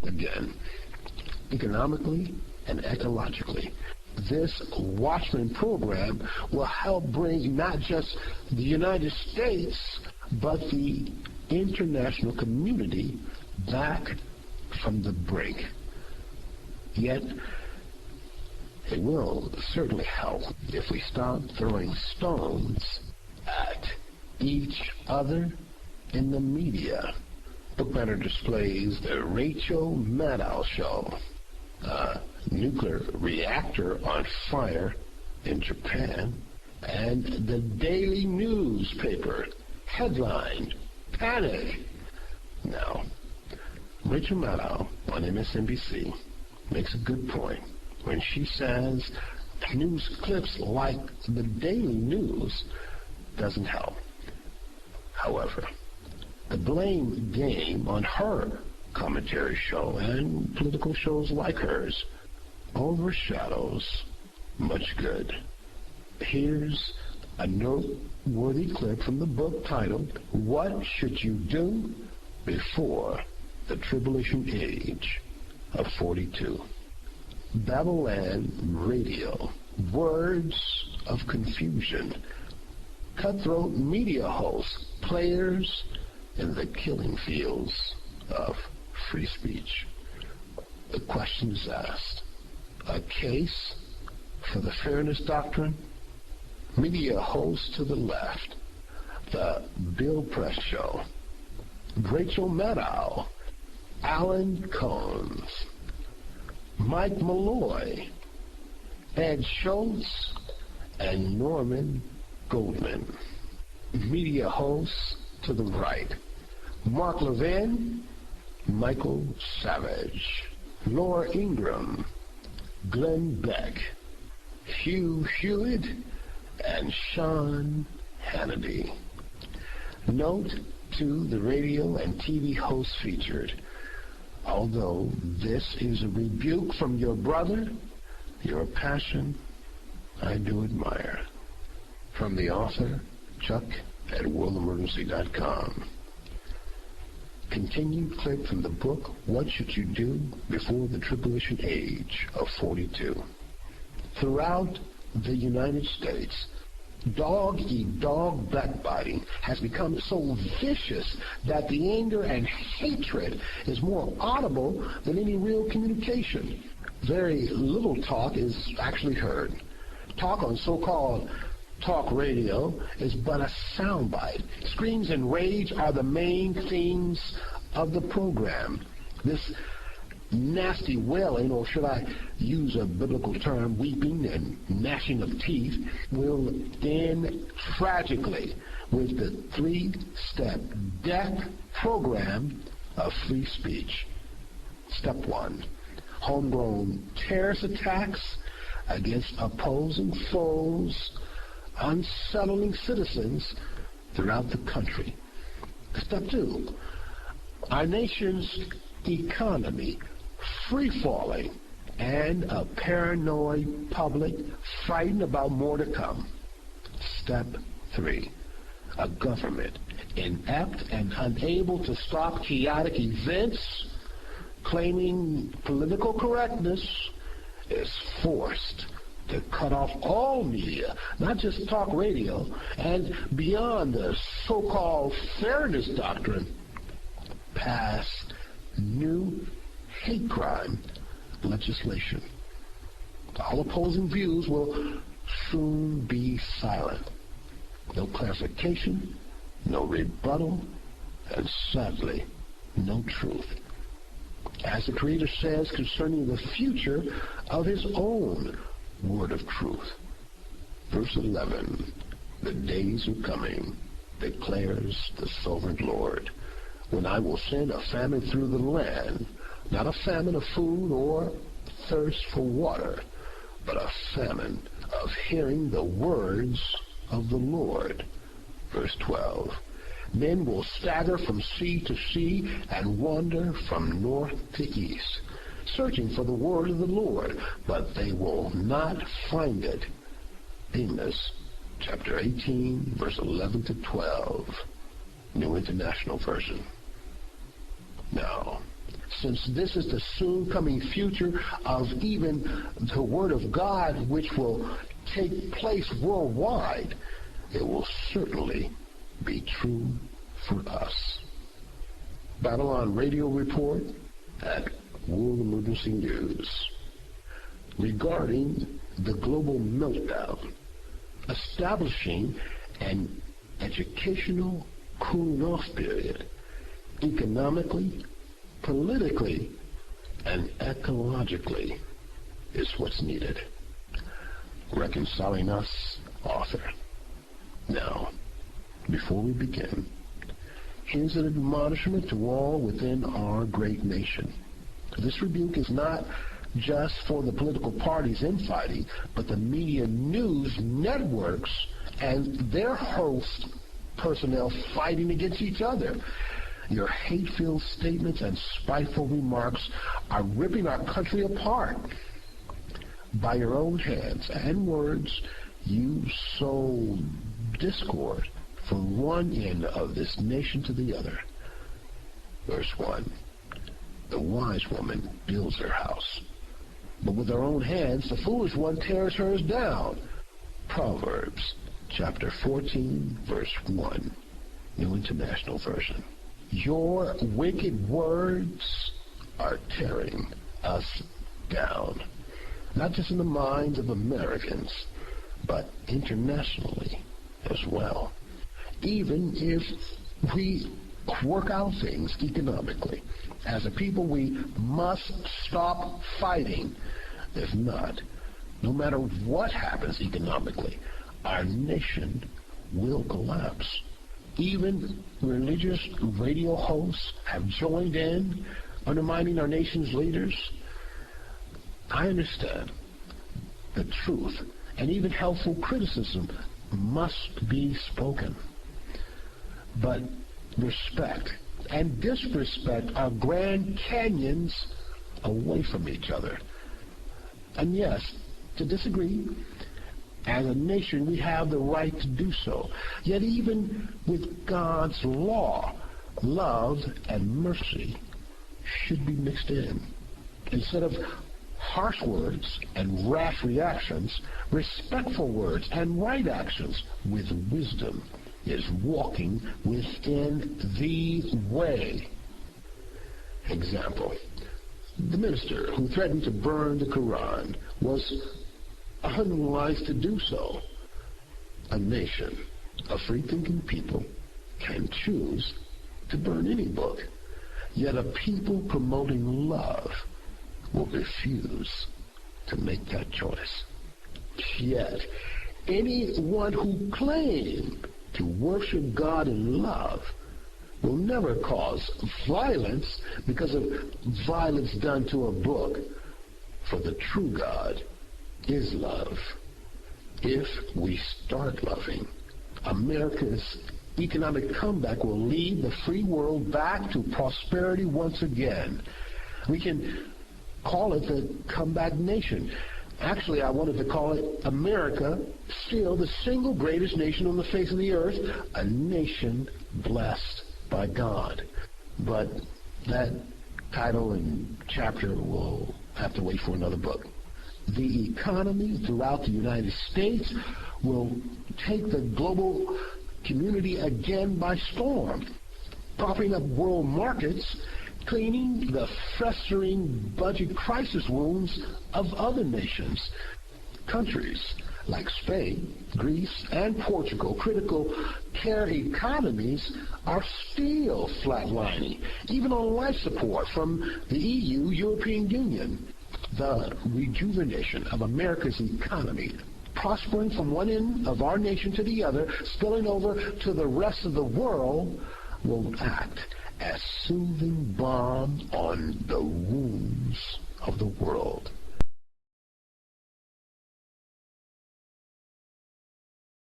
again, economically and ecologically. This Watchman program will help bring not just the United States, but the international community back from the brink. Yet, it will certainly help if we stop throwing stones at each other in the media. Book banner displays the Rachel Maddow Show, a nuclear reactor on fire in Japan, and the daily newspaper headlined, "Panic." Now, Rachel Maddow on MSNBC makes a good point when she says news clips like the daily news doesn't help. However, the blame game on her commentary show and political shows like hers overshadows much good. Here's a noteworthy clip from the book titled, "What Should You Do Before the Tribulation Age of 42? Babylon Radio, words of confusion, cutthroat media hosts, players in the killing fields of free speech." The question is asked, a case for the fairness doctrine? Media hosts to the left, the Bill Press Show, Rachel Maddow, Alan Combs, Mike Malloy, Ed Schultz, and Norman Goldman. Media hosts to the right, Mark Levin, Michael Savage, Laura Ingraham, Glenn Beck, Hugh Hewitt, and Sean Hannity. Note to the radio and TV hosts featured. Although this is a rebuke from your brother, your passion I do admire. From the author, Chuck at worldemergency.com. Continued clip from the book, What Should You Do Before the Tribulation Age of 42? Throughout the United States, dog-eat-dog backbiting has become so vicious that the anger and hatred is more audible than any real communication. Very little talk is actually heard. Talk on so-called talk radio is but a soundbite. Screams and rage are the main themes of the program. This nasty wailing, or should I use a biblical term, weeping and gnashing of teeth, will end tragically with the three-step death program of free speech. Step 1, homegrown terrorist attacks against opposing foes, unsettling citizens throughout the country. Step 2, our nation's economy free-falling and a paranoid public frightened about more to come. Step 3, a government inept and unable to stop chaotic events, claiming political correctness, is forced to cut off all media, not just talk radio, and beyond the so-called fairness doctrine, pass new hate crime legislation. All opposing views will soon be silent. No clarification, no rebuttal, and sadly, no truth. As the Creator says concerning the future of His own word of truth. Verse 11, the days are coming, declares the sovereign Lord, when I will send a famine through the land, not a famine of food or thirst for water, but a famine of hearing the words of the Lord. Verse 12, men will stagger from sea to sea and wander from north to east, searching for the word of the Lord, but they will not find it. Amos chapter 18, verse 11 to 12, New International Version. Now, since this is the soon coming future of even the Word of God, which will take place worldwide, it will certainly be true for us. Babylon Radio Report at World Emergency News regarding the global meltdown, establishing an educational cooling off period, economically, politically, and ecologically is what's needed. Reconciling Us, author. Now, before we begin, here's an admonishment to all within our great nation. This rebuke is not just for the political parties infighting, but the media news networks and their host personnel fighting against each other. Your hate-filled statements and spiteful remarks are ripping our country apart. By your own hands and words, you sow discord from one end of this nation to the other. Verse 1. The wise woman builds her house, but with her own hands the foolish one tears hers down. Proverbs chapter 14, verse 1, New International Version. Your wicked words are tearing us down, not just in the minds of Americans, but internationally as well. Even if we work out things economically, as a people we must stop fighting. If not, no matter what happens economically, our nation will collapse. Even religious radio hosts have joined in, undermining our nation's leaders. I understand the truth, and even helpful criticism must be spoken. But respect and disrespect are Grand Canyons away from each other. And yes, to disagree, as a nation we have the right to do so. Yet even with God's law, love and mercy should be mixed in. Instead of harsh words and rash reactions, respectful words and right actions with wisdom is walking within the way. Example, the minister who threatened to burn the Quran was unwise to do so. A nation of free-thinking people can choose to burn any book, yet a people promoting love will refuse to make that choice. Yet, anyone who claims to worship God in love will never cause violence because of violence done to a book, for the true God is love. If we start loving, America's economic comeback will lead the free world back to prosperity once again. We can call it the comeback nation. Actually, I wanted to call it America, still the single greatest nation on the face of the earth, a nation blessed by God. But that title and chapter will have to wait for another book. The economy throughout the United States will take the global community again by storm, propping up world markets, cleaning the festering budget crisis wounds of other nations. Countries like Spain, Greece, and Portugal, critical care economies, are still flatlining, even on life support from the EU, European Union. The rejuvenation of America's economy, prospering from one end of our nation to the other, spilling over to the rest of the world, will act as soothing balm on the wounds of the world.